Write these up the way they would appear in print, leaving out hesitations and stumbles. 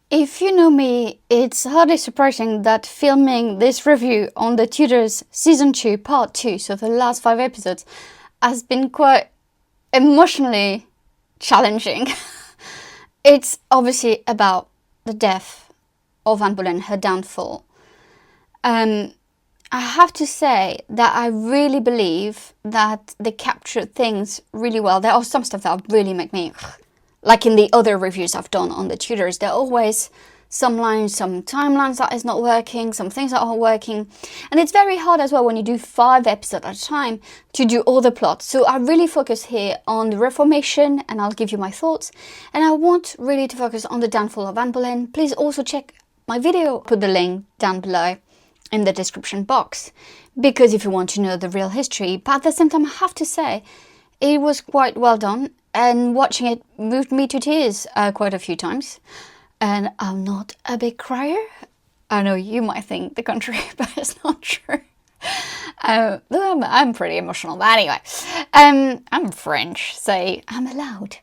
If you know me, it's hardly surprising that filming this review on the Tudors Season 2, Part 2, so the last 5 episodes, has been quite emotionally challenging. It's obviously about the death of Anne Boleyn, her downfall. I have to say that I really believe that they captured things really well. There are some stuff that really make me... Like in the other reviews I've done on the Tudors, there are always some lines, some timelines that is not working, some things that aren't working. And it's very hard as well when you do 5 episodes at a time to do all the plots. So I really focus here on the Reformation, and I'll give you my thoughts. And I want really to focus on the downfall of Anne Boleyn. Please also check my video. I'll put the link down below in the description box, because if you want to know the real history. But at the same time, I have to say, it was quite well done. And watching it moved me to tears quite a few times. And I'm not a big crier. I know you might think the contrary, but it's not true. I'm pretty emotional. But anyway, I'm French, so I'm allowed.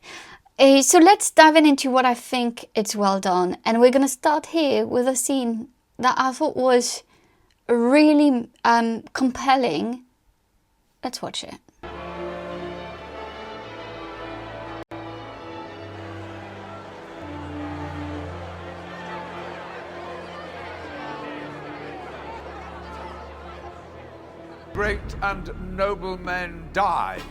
So let's dive into what I think it's well done. And we're going to start here with a scene that I thought was really compelling. Let's watch it. Great and noble men died.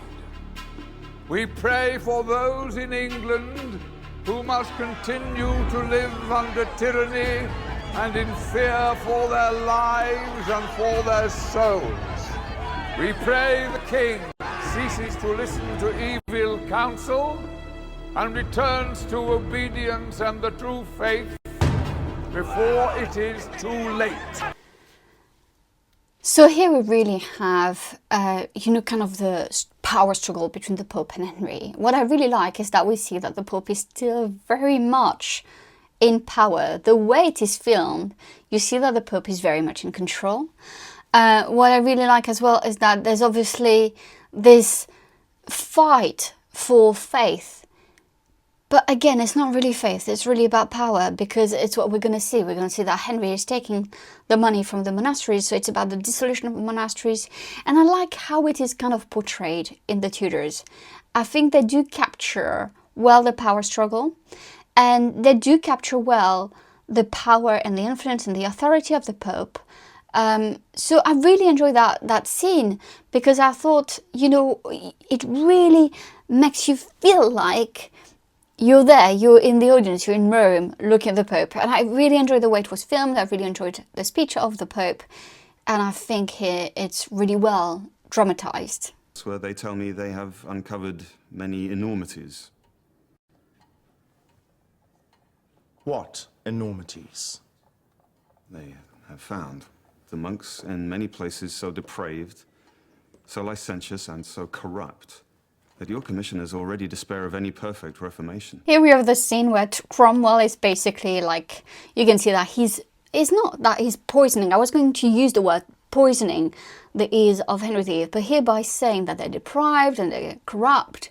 We pray for those in England who must continue to live under tyranny and in fear for their lives and for their souls. We pray the King ceases to listen to evil counsel and returns to obedience and the true faith before it is too late. So here we really have, kind of the power struggle between the Pope and Henry. What I really like is that we see that the Pope is still very much in power. The way it is filmed, you see that the Pope is very much in control. What I really like as well is that there's obviously this fight for faith. But again, it's not really faith, it's really about power, because it's what we're going to see. We're going to see that Henry is taking the money from the monasteries, so it's about the dissolution of the monasteries. And I like how it is kind of portrayed in the Tudors. I think they do capture well the power struggle, and they do capture well the power and the influence and the authority of the Pope. So I really enjoyed that scene, because I thought, it really makes you feel like you're there, you're in the audience, you're in Rome looking at the Pope. And I really enjoyed the way it was filmed. I really enjoyed the speech of the Pope. And I think here it's really well dramatized. Where they tell me they have uncovered many enormities. What enormities? They have found the monks in many places so depraved, so licentious and so corrupt, that your commissioners already despair of any perfect reformation. Here we have the scene where Cromwell is basically like, you can see that it's not that he's poisoning. I was going to use the word poisoning the ears of Henry VIII, but here by saying that they're deprived and they're corrupt,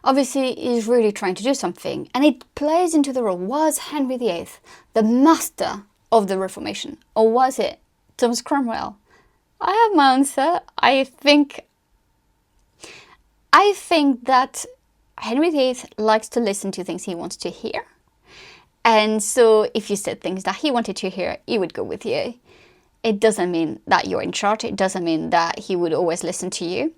obviously he's really trying to do something. And it plays into the role. Was Henry VIII the master of the Reformation? Or was it Thomas Cromwell? I have my answer. I think that Henry VIII likes to listen to things he wants to hear. And so if you said things that he wanted to hear, he would go with you. It doesn't mean that you're in charge. It doesn't mean that he would always listen to you.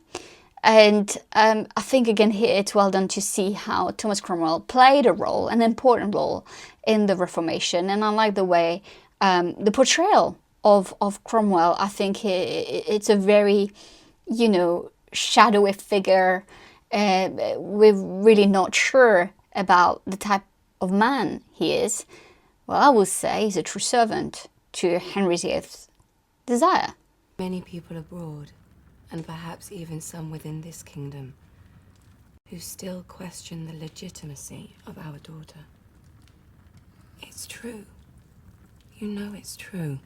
And I think, again, here it's well done to see how Thomas Cromwell played a role, an important role in the Reformation. And I like the way the portrayal of Cromwell. I think it's a very, shadowy figure. We're really not sure about the type of man he is. Well, I would say he's a true servant to Henry VIII's desire. Many people abroad, and perhaps even some within this kingdom, who still question the legitimacy of our daughter. It's true. You know it's true.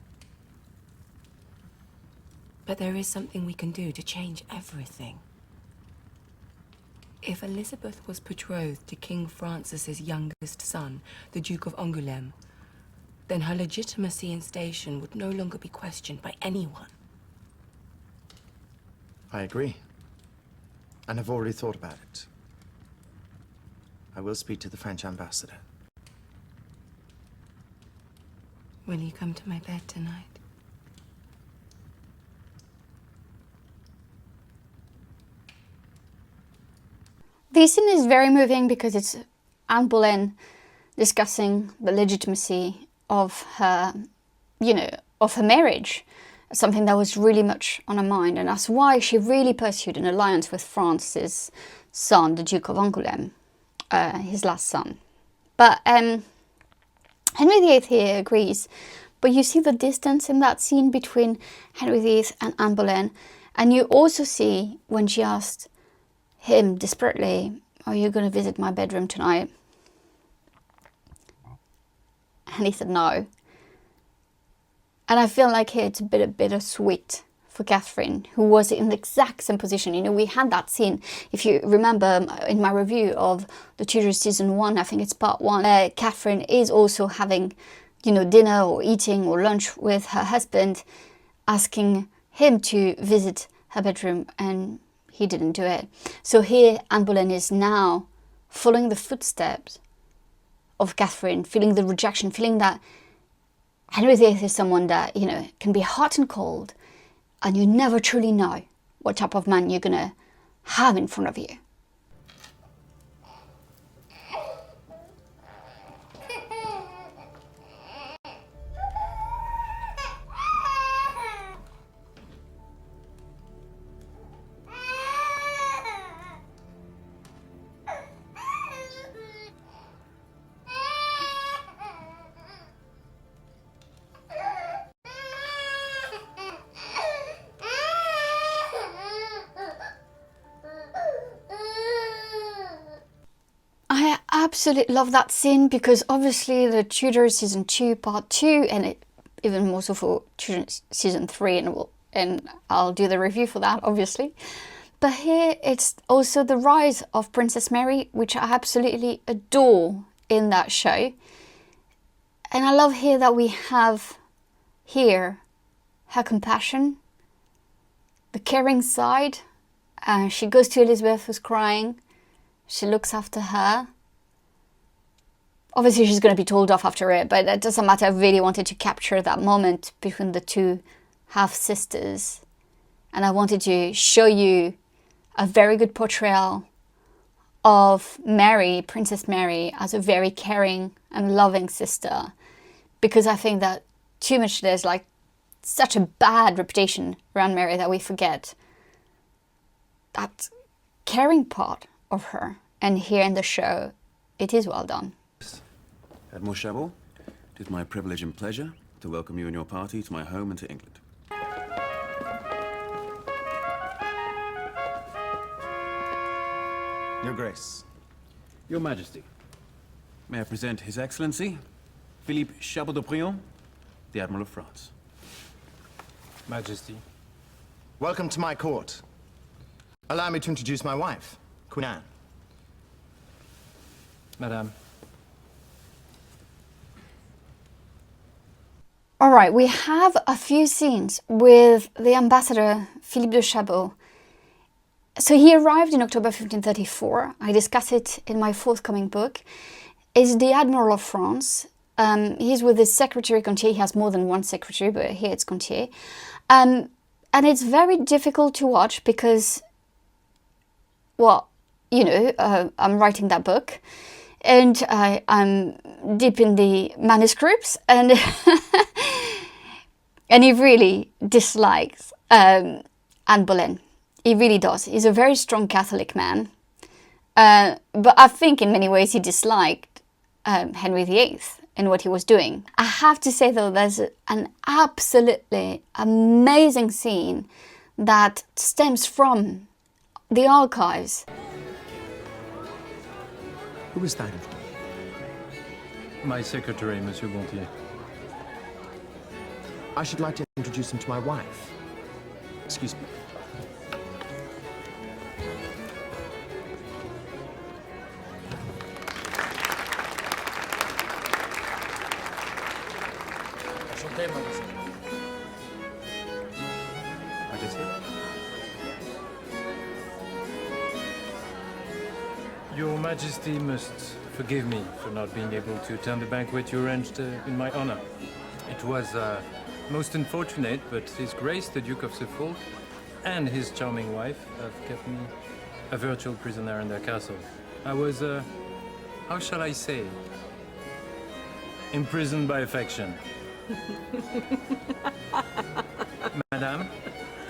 But there is something we can do to change everything. If Elizabeth was betrothed to King Francis's youngest son, the Duke of Angoulême, then her legitimacy and station would no longer be questioned by anyone. I agree. And have already thought about it. I will speak to the French ambassador. Will you come to my bed tonight? This scene is very moving because it's Anne Boleyn discussing the legitimacy of her, of her marriage, something that was really much on her mind, and that's why she really pursued an alliance with France's son, the Duke of Angoulême, his last son. But Henry VIII here agrees, but you see the distance in that scene between Henry VIII and Anne Boleyn, and you also see when she asked him desperately, "Are you going to visit my bedroom tonight?" And he said no. And I feel like here it's a bit bittersweet for Catherine, who was in the exact same position. We had that scene, if you remember in my review of the Tudors season 1, I think it's part 1, Catherine is also having, dinner or eating or lunch with her husband, asking him to visit her bedroom, and he didn't do it. So here Anne Boleyn is now following the footsteps of Catherine, feeling the rejection, feeling that Henry VIII is someone that, can be hot and cold, and you never truly know what type of man you're going to have in front of you. I absolutely love that scene because obviously the Tudors season 2 part 2, and even more so for Tudors season 3, and I'll do the review for that obviously. But here it's also the rise of Princess Mary, which I absolutely adore in that show. And I love here that we have here her compassion, the caring side. She goes to Elizabeth who's crying. She looks after her. Obviously she's going to be told off after it, but it doesn't matter. I really wanted to capture that moment between the two half-sisters. And I wanted to show you a very good portrayal of Mary, Princess Mary, as a very caring and loving sister. Because I think that too much there's like such a bad reputation around Mary that we forget that caring part of her. And here in the show, it is well done. Admiral Chabot, it is my privilege and pleasure to welcome you and your party to my home and to England. Your Grace. Your Majesty, may I present His Excellency, Philippe Chabot-d'Aubrion, the Admiral of France. Majesty. Welcome to my court. Allow me to introduce my wife, Queen Anne. Madame. All right, we have a few scenes with the ambassador, Philippe de Chabot. So he arrived in October 1534. I discuss it in my forthcoming book. He's the Admiral of France. He's with his secretary, Contier. He has more than one secretary, but here it's Contier. And it's very difficult to watch because, well, I'm writing that book. And I'm deep in the manuscripts, and and he really dislikes Anne Boleyn. He really does. He's a very strong Catholic man, but I think in many ways he disliked Henry VIII and what he was doing. I have to say though, there's an absolutely amazing scene that stems from the archives. Who is that? My secretary, Monsieur Gontier. I should like to introduce him to my wife. Excuse me. Enchanté, mademoiselle. Majesty? Your Majesty must forgive me for not being able to attend the banquet you arranged in my honor. It was most unfortunate, but His Grace, the Duke of Suffolk, and his charming wife have kept me a virtual prisoner in their castle. I was, how shall I say, imprisoned by affection. Madame,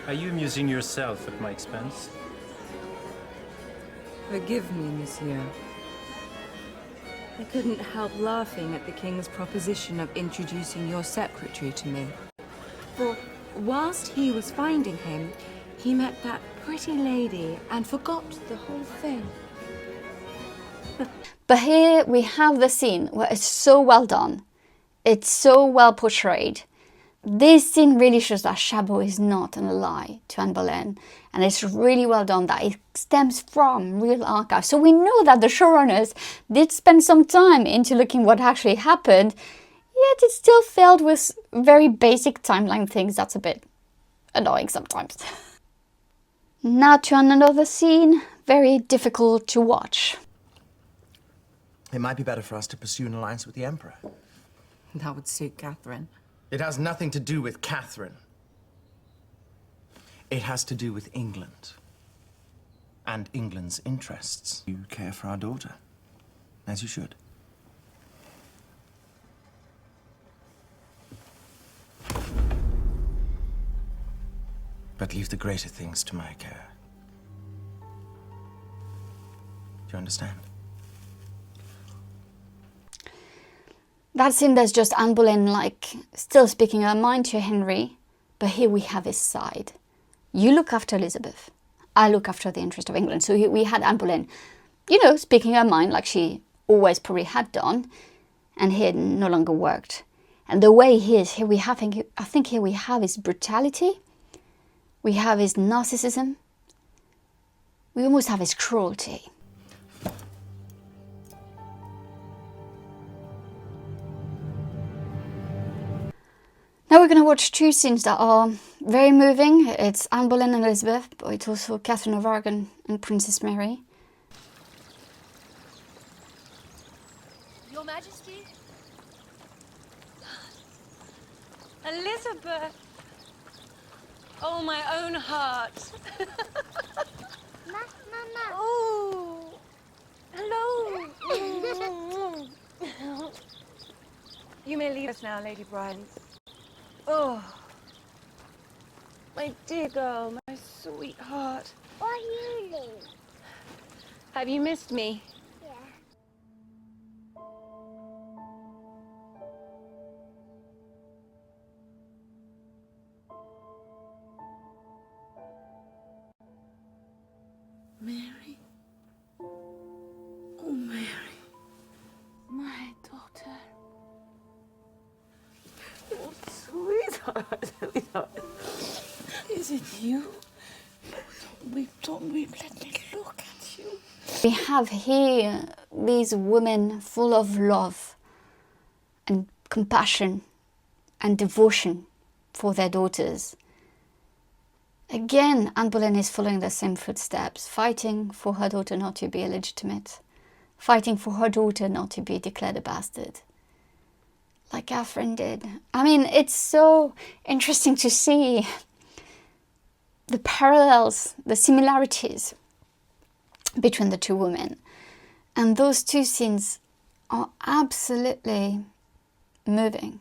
are you amusing yourself at my expense? Forgive me, monsieur. I couldn't help laughing at the king's proposition of introducing your secretary to me. For whilst he was finding him, he met that pretty lady and forgot the whole thing. But here we have the scene where it's so well done. It's so well portrayed. This scene really shows that Chabot is not an ally to Anne Boleyn, and it's really well done that it stems from real archives. So we know that the showrunners did spend some time into looking what actually happened, yet it's still filled with very basic timeline things that's a bit annoying sometimes. Now to another scene, very difficult to watch. It might be better for us to pursue an alliance with the Emperor. That would suit Catherine. It has nothing to do with Catherine. It has to do with England. And England's interests. You care for our daughter, as you should. But leave the greater things to my care. Do you understand? That scene there's just Anne Boleyn like still speaking her mind to Henry, but here we have his side. You look after Elizabeth, I look after the interest of England. So here we had Anne Boleyn, you know, speaking her mind like she always probably had done, and here it no longer worked. And the way he is, here we have, I think here we have his brutality, we have his narcissism, we almost have his cruelty. Now we're going to watch two scenes that are very moving. It's Anne Boleyn and Elizabeth, but it's also Catherine of Aragon and Princess Mary. Your Majesty? Elizabeth! Oh, my own heart. Mama. Oh, hello. You may leave us now, Lady Bryant. Oh, my dear girl, my sweetheart. Why you leave? Have you missed me? Yeah. Mary? Oh, Mary. My daughter. Oh, sweetheart, sweetheart. Is it you? Don't weep, let me look at you. We have here these women full of love and compassion and devotion for their daughters. Again, Anne Boleyn is following the same footsteps, fighting for her daughter not to be illegitimate, fighting for her daughter not to be declared a bastard, like Catherine did. I mean, it's so interesting to see the parallels, the similarities between the two women. And those two scenes are absolutely moving.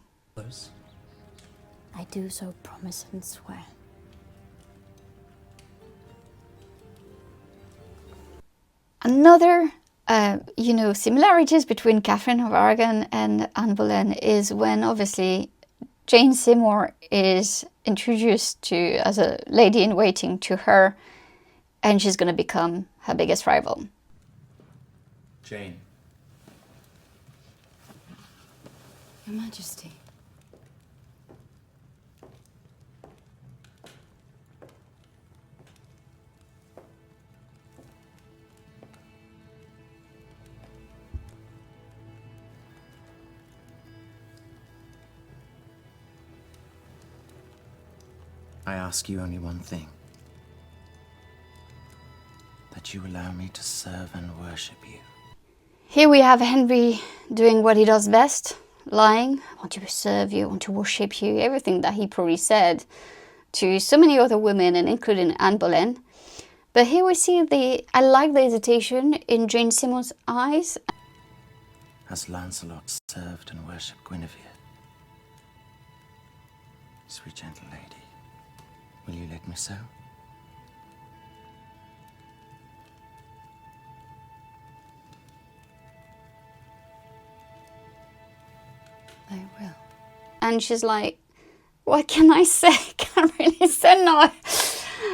I do so promise and swear. Another, similarities between Catherine of Aragon and Anne Boleyn is when obviously Jane Seymour is introduced to as a lady-in-waiting to her, and she's going to become her biggest rival. Jane. Your Majesty. I ask you only one thing. That you allow me to serve and worship you. Here we have Henry doing what he does best, lying. I want to serve you, I want to worship you, everything that he probably said to so many other women, and including Anne Boleyn. But here we see I like the hesitation in Jane Seymour's eyes. As Lancelot served and worshipped Guinevere. Sweet gentle lady, will you let me so? I will. And she's like, what can I say? Can't really say no.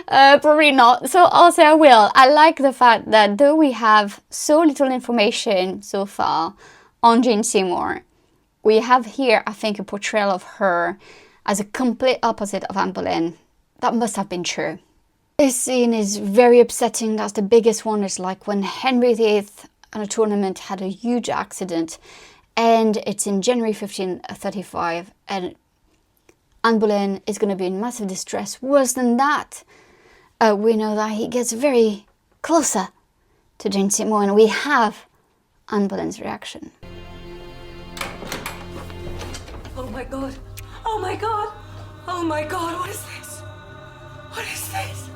Probably not. So I'll say I will. I like the fact that though we have so little information so far on Jane Seymour, we have here, I think, a portrayal of her as a complete opposite of Anne Boleyn. That must have been true. This scene is very upsetting. That's the biggest one. It's like when Henry VIII on a tournament had a huge accident, and it's in January 1535, and Anne Boleyn is going to be in massive distress. Worse than that, we know that he gets very closer to Jane Seymour, and we have Anne Boleyn's reaction. Oh my god! Oh my god! Oh my god, what is this? What is this?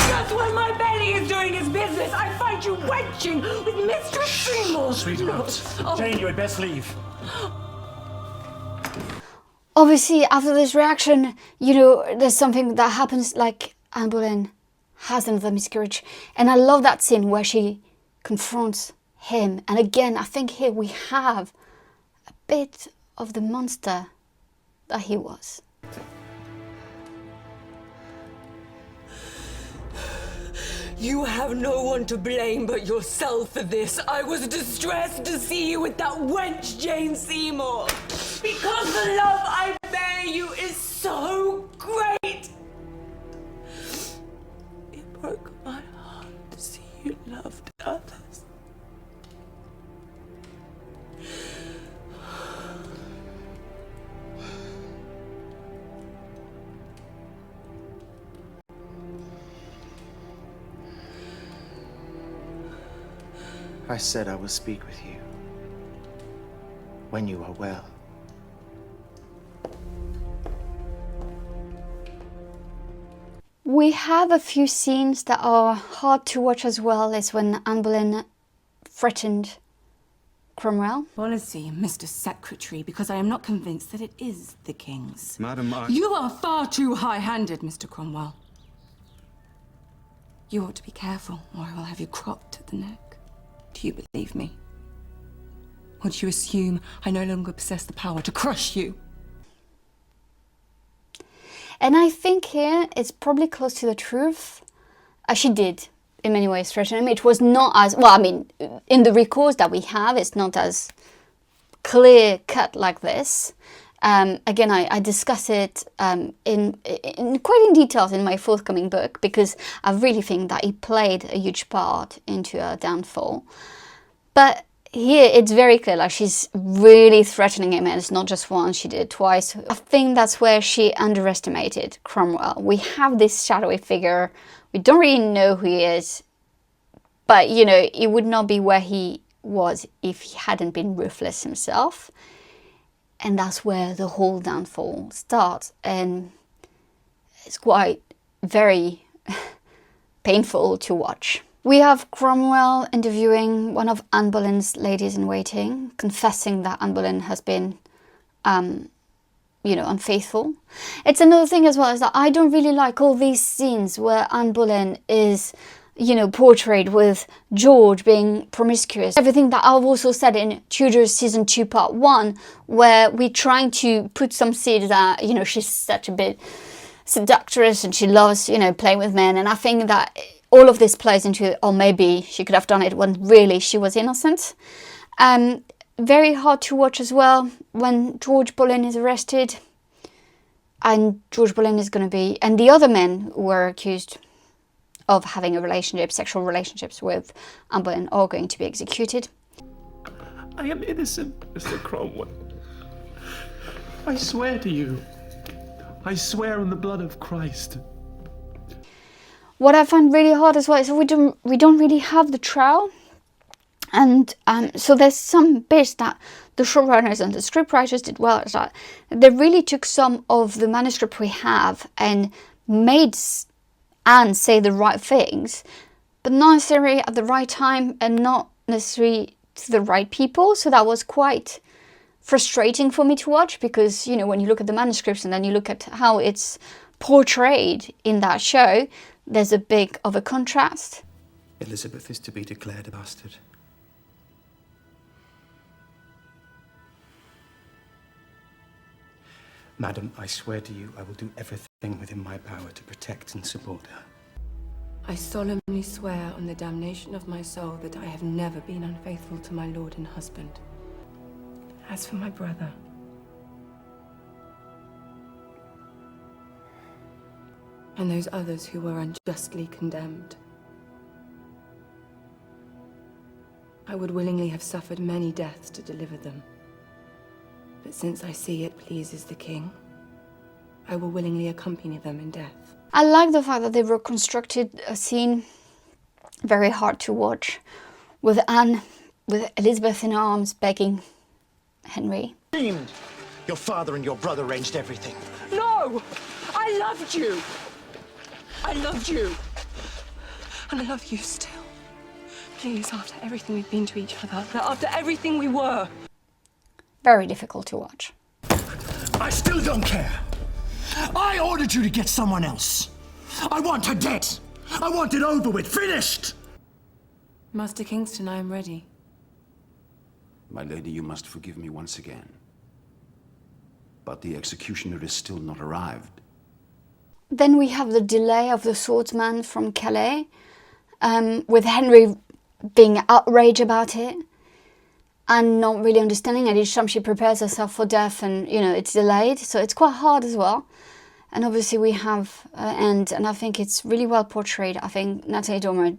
Just when my belly is doing its business, I find you wenching with Mistress Seymour. Sweetheart, Jane, you had best leave. Obviously, after this reaction, you know, there's something that happens, like Anne Boleyn has another miscarriage. And I love that scene where she confronts him. And again, I think here we have a bit of the monster that he was. You have no one to blame but yourself for this. I was distressed to see you with that wench Jane Seymour. Because the love I bear you is so great. It broke my heart to see you loved others. I said I will speak with you when you are well. We have a few scenes that are hard to watch as well, is when Anne Boleyn threatened Cromwell. Policy, Mr. Secretary, because I am not convinced that it is the King's. Madam, You are far too high-handed, Mr. Cromwell. You ought to be careful, or I will have you cropped at the neck. Do you believe me? Or do you assume I no longer possess the power to crush you? And I think here it's probably close to the truth. She did, in many ways, threaten him. It was not as, well, I mean, in the records that we have, it's not as clear cut like this. Again, I discuss it in quite in detail in my forthcoming book, because I really think that he played a huge part into her downfall. But here it's very clear, like she's really threatening him, and it's not just once, she did it twice. I think that's where she underestimated Cromwell. We have this shadowy figure, we don't really know who he is, but you know, he would not be where he was if he hadn't been ruthless himself. And that's where the whole downfall starts. And it's quite very painful to watch. We have Cromwell interviewing one of Anne Boleyn's ladies-in-waiting, confessing that Anne Boleyn has been, you know, unfaithful. It's another thing as well, is that I don't really like all these scenes where Anne Boleyn is, you know, portrayed with George being promiscuous. Everything that I've also said in Tudors season 2 part 1, where we're trying to put some seed that, you know, she's such a bit seductress and she loves, you know, playing with men. And I think that all of this plays into, or maybe she could have done it when really she was innocent. Very hard to watch as well when George Boleyn is arrested. And George Boleyn is going to be, and the other men who were accused of having a relationship, sexual relationships with Anne Boleyn, are going to be executed. I am innocent, Mr. Cromwell. I swear to you. I swear on the blood of Christ. What I find really hard as well is we don't really have the trial, and so there's some bits that the showrunners and the scriptwriters did well. Is that they really took some of the manuscript we have and made Anne say the right things, but not necessarily at the right time and not necessarily to the right people. So that was quite frustrating for me to watch, because, you know, when you look at the manuscripts and then you look at how it's portrayed in that show, there's a big of a contrast. Elizabeth is to be declared a bastard. Madam, I swear to you, I will do everything within my power to protect and support her. I solemnly swear on the damnation of my soul that I have never been unfaithful to my lord and husband. As for my brother, and those others who were unjustly condemned, I would willingly have suffered many deaths to deliver them. But since I see it pleases the king, I will willingly accompany them in death. I like the fact that they reconstructed a scene very hard to watch, with Anne, with Elizabeth in arms, begging Henry. Your father and your brother arranged everything. No! I loved you! I loved you! And I love you still. Please, after everything we've been to each other, after everything we were. Very difficult to watch. I still don't care. I ordered you to get someone else. I want her dead. I want it over with, finished! Master Kingston, I am ready. My lady, you must forgive me once again. But the executioner is still not arrived. Then we have the delay of the swordsman from Calais, with Henry being outraged about it and not really understanding. And each time she prepares herself for death, and, you know, it's delayed, so it's quite hard as well. And obviously we have end, and I think it's really well portrayed. I think Natalie Dormer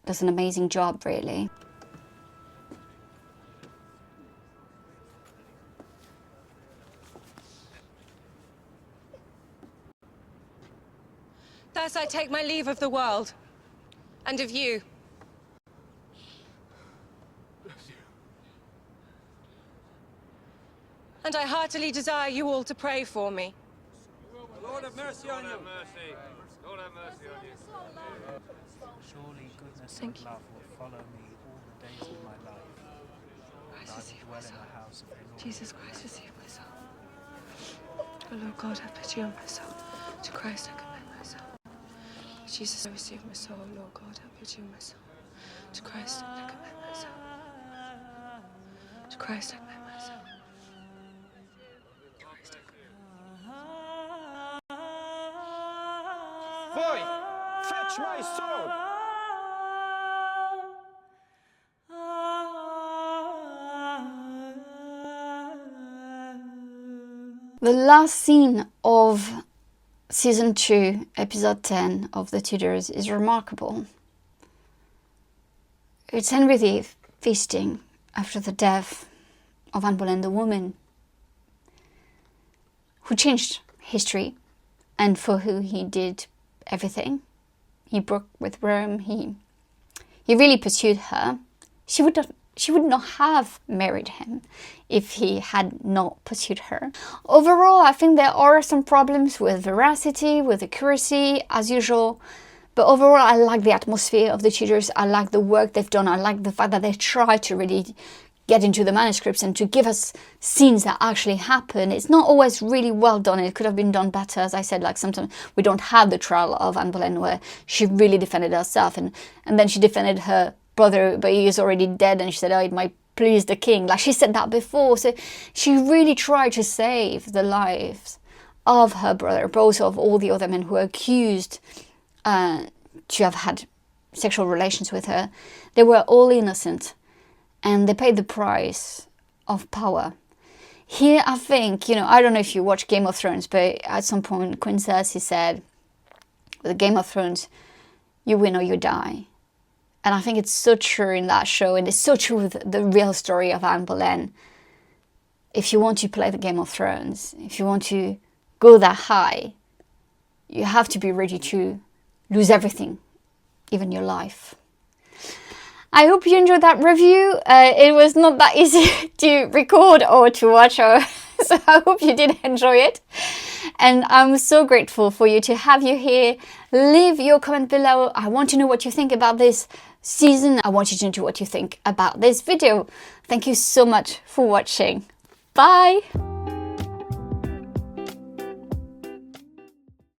does an amazing job, really. Thus I take my leave of the world, and of you. And I heartily desire you all to pray for me. Lord have mercy on you. Lord have mercy on you. Surely goodness Thank and you. love will follow me all the days of my life. Christ, I receive will my dwell in soul. the house of the Lord. Jesus Christ, receive my soul. O Lord God, have pity on my soul. To Christ I commend my soul. Jesus, I receive my soul. O Lord God, have pity on my soul. To Christ I commend my soul. To Christ I commend my soul. To Christ I Boy, fetch my sword! The last scene of Season 2, Episode 10 of The Tudors is remarkable. It's Henry VIII feasting after the death of Anne Boleyn, the woman who changed history and for who he did everything. He broke with Rome, he really pursued her. She would not have married him if he had not pursued her. Overall, I think there are some problems with veracity, with accuracy, as usual. But overall, I like the atmosphere of the Tudors. I like the work they've done. I like the fact that they try to really get into the manuscripts and to give us scenes that actually happen. It's not always really well done. It could have been done better. As I said, like sometimes we don't have the trial of Anne Boleyn where she really defended herself and then she defended her brother, but he is already dead, and she said, oh, it might please the king. Like, she said that before. So she really tried to save the lives of her brother, but also of all the other men who were accused to have had sexual relations with her. They were all innocent, and they paid the price of power. Here, I think, you know, I don't know if you watch Game of Thrones, but at some point Queen Cersei said, with Game of Thrones, you win or you die. And I think it's so true in that show, and it's so true with the real story of Anne Boleyn. if you want to play the Game of Thrones, if you want to go that high, you have to be ready to lose everything, even your life. I hope you enjoyed that review. It was not that easy to record or to watch, so I hope you did enjoy it. And I'm so grateful for you to have you here. Leave your comment below. I want to know what you think about this season. I want you to know what you think about this video. Thank you so much for watching. Bye!